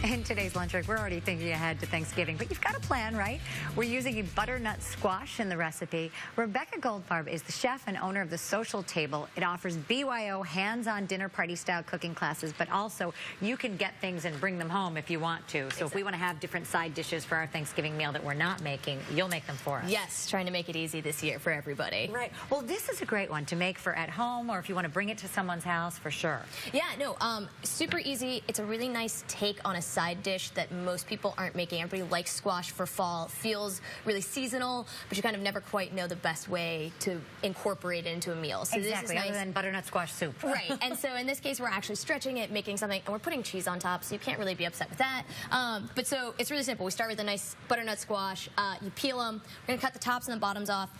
In today's Lunchbreak, we're already thinking ahead to Thanksgiving, but you've got a plan, right? We're using a butternut squash in the recipe. Rebecca Goldfarb is the chef and owner of the Social Table. It offers BYO hands-on dinner party-style cooking classes, but also you can get things and bring them home if you want to. So if we want to have different side dishes for our Thanksgiving meal that we're not making, you'll make them for us. Yes, trying to make it easy this year for everybody. Right. Well, this is a great one to make for at home, or if you want to bring it to someone's house, for sure. Yeah, no, super easy. It's a really nice take on a side dish that most people aren't making. Everybody likes squash for fall. Feels really seasonal, but you kind of never quite know the best way to incorporate it into a meal. So Exactly, this is nice. other than butternut squash soup. Right, and so in this case, we're actually stretching it, making something, and we're putting cheese on top, so you can't really be upset with that. But so it's really simple. We start with a nice butternut squash. You peel them. We're going to cut the tops and the bottoms off.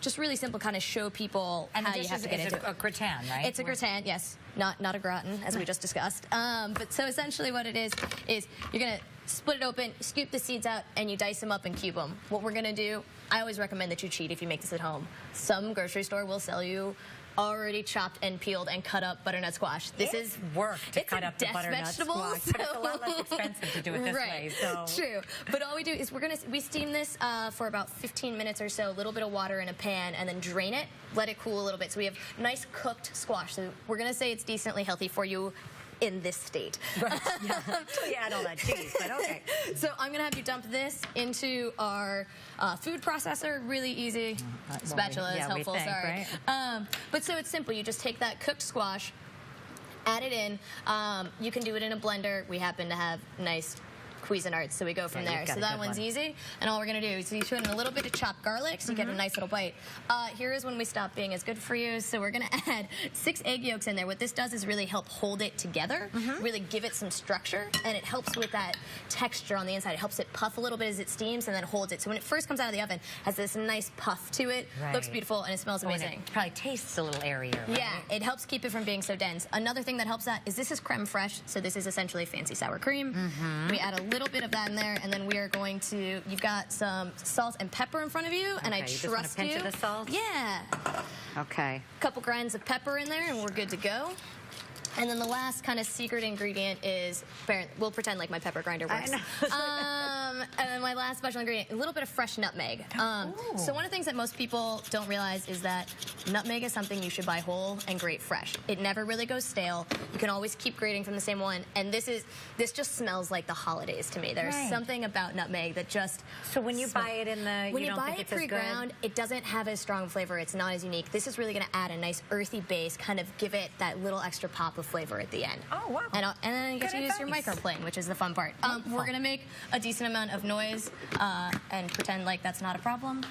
Just really simple, kind of show people how you have to get into it. A gratin, right? It's a gratin, yes. Not a gratin, as we just discussed. But so essentially what it is you're going to split it open, scoop the seeds out, and you dice them up and cube them. What we're going to do, I always recommend that you cheat if you make this at home. Some grocery store will sell you already chopped and peeled and cut up butternut squash. This is work to cut up the butternut squash, so but it's a lot less expensive to do it this way. So. True. But all we do is we steam this for about 15 minutes or so, a little bit of water in a pan, and then drain it, let it cool a little bit. So we have nice cooked squash. So we're going to say it's decently healthy for you in this state. Right. Yeah. Until you add all that cheese, but okay. So I'm going to have you dump this into our food processor. Really easy. Spatula is helpful, sorry. Right? But so it's simple. You just take that cooked squash, add it in. You can do it in a blender. We happen to have nice Cuisinarts, so we go from there. So that one's easy, and all we're going to do is you put in a little bit of chopped garlic, so you get a nice little bite. Here is when we stop being as good for you, so we're going to add 6 egg yolks in there. What this does is really help hold it together, really give it some structure, and it helps with that texture on the inside. It helps it puff a little bit as it steams, and then holds it. So when it first comes out of the oven, it has this nice puff to it, looks beautiful, and it smells amazing. And it probably tastes a little airier, right? Yeah, it helps keep it from being so dense. Another thing that helps that is this is creme fraiche, so this is essentially fancy sour cream. We add a little bit of that in there, and then we are going to, you've got some salt and pepper in front of you, and I trust you. Just want a pinch of the salt? Yeah. Okay. A couple grinds of pepper in there, and we're good to go. And then the last kind of secret ingredient is, we'll pretend like my pepper grinder works. And then my last special ingredient, a little bit of fresh nutmeg. So one of the things that most people don't realize is that nutmeg is something you should buy whole and grate fresh. It never really goes stale. You can always keep grating from the same one. And this just smells like the holidays to me. There's something about nutmeg that just... So when you buy it in the... When you buy it pre-ground, it doesn't have as strong flavor. It's not as unique. This is really going to add a nice earthy base, kind of give it that little extra pop of flavor at the end. Oh, wow. And then you get to use your microplane, which is the fun part. We're going to make a decent amount of noise and pretend like that's not a problem.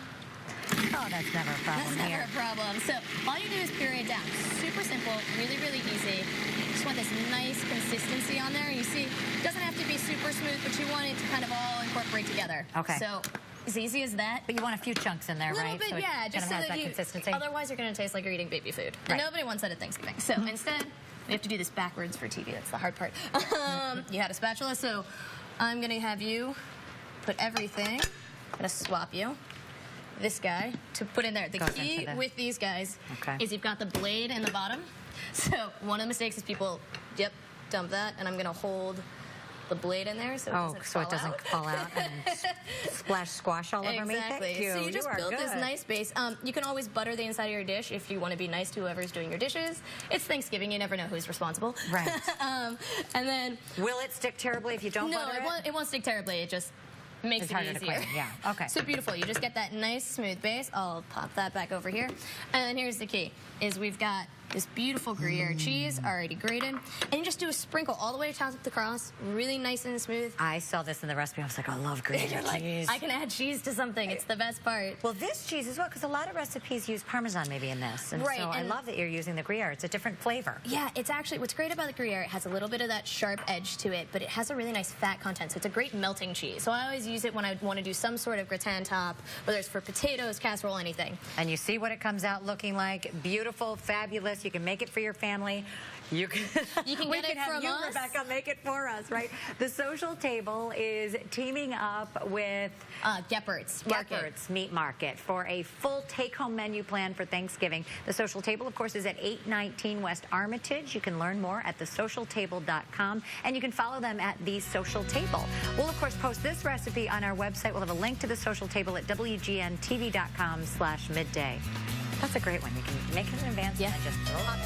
Oh, that's never a problem That's never a problem. So all you do is puree it down. Super simple, really, really easy. You just want this nice consistency on there. You see, it doesn't have to be super smooth, but you want it to kind of all incorporate together. Okay. So as easy as that. But you want a few chunks in there, right? A little bit, so yeah. Just so that consistency. Otherwise, you're going to taste like you're eating baby food. And nobody wants that at Thanksgiving. So instead, we have to do this backwards for TV. That's the hard part. You had a spatula, so I'm going to have you put everything. I'm going to swap you this guy to put in there. The key with these guys is you've got the blade in the bottom. So one of the mistakes is people, dump that, and I'm going to hold the blade in there so it doesn't fall out and splash squash all over me. Thank you. So you just build this nice base. You can always butter the inside of your dish if you want to be nice to whoever's doing your dishes. It's Thanksgiving. You never know who's responsible. Right. And then... Will it stick terribly if you don't butter it? No, it won't stick terribly. It just makes it easier. Yeah, okay. So beautiful. You just get that nice smooth base. I'll pop that back over here. And then here's the key, is we've got this beautiful Gruyere cheese already grated. And you just do a sprinkle all the way across the cross, really nice and smooth. I saw this in the recipe. I was like, I love Gruyere cheese. I can add cheese to something. It's the best part. Well, this cheese as well, because a lot of recipes use Parmesan maybe in this. And so I love that you're using the Gruyere. It's a different flavor. Yeah, it's actually, what's great about the Gruyere, it has a little bit of that sharp edge to it, but it has a really nice fat content. So it's a great melting cheese. So I always use it when I want to do some sort of gratin top, whether it's for potatoes, casserole, anything. And you see what it comes out looking like. Beautiful, fabulous. us. You can make it for your family. You can get it from us. Rebecca, make it for us, right? The Social Table is teaming up with Geppert's Meat Market for a full take-home menu plan for Thanksgiving. The Social Table, of course, is at 819 West Armitage. You can learn more at thesocialtable.com, and you can follow them at The Social Table. We'll, of course, post this recipe on our website. We'll have a link to The Social Table at WGNTV.com/midday. That's a great one. You can make it in advance and just throw it on.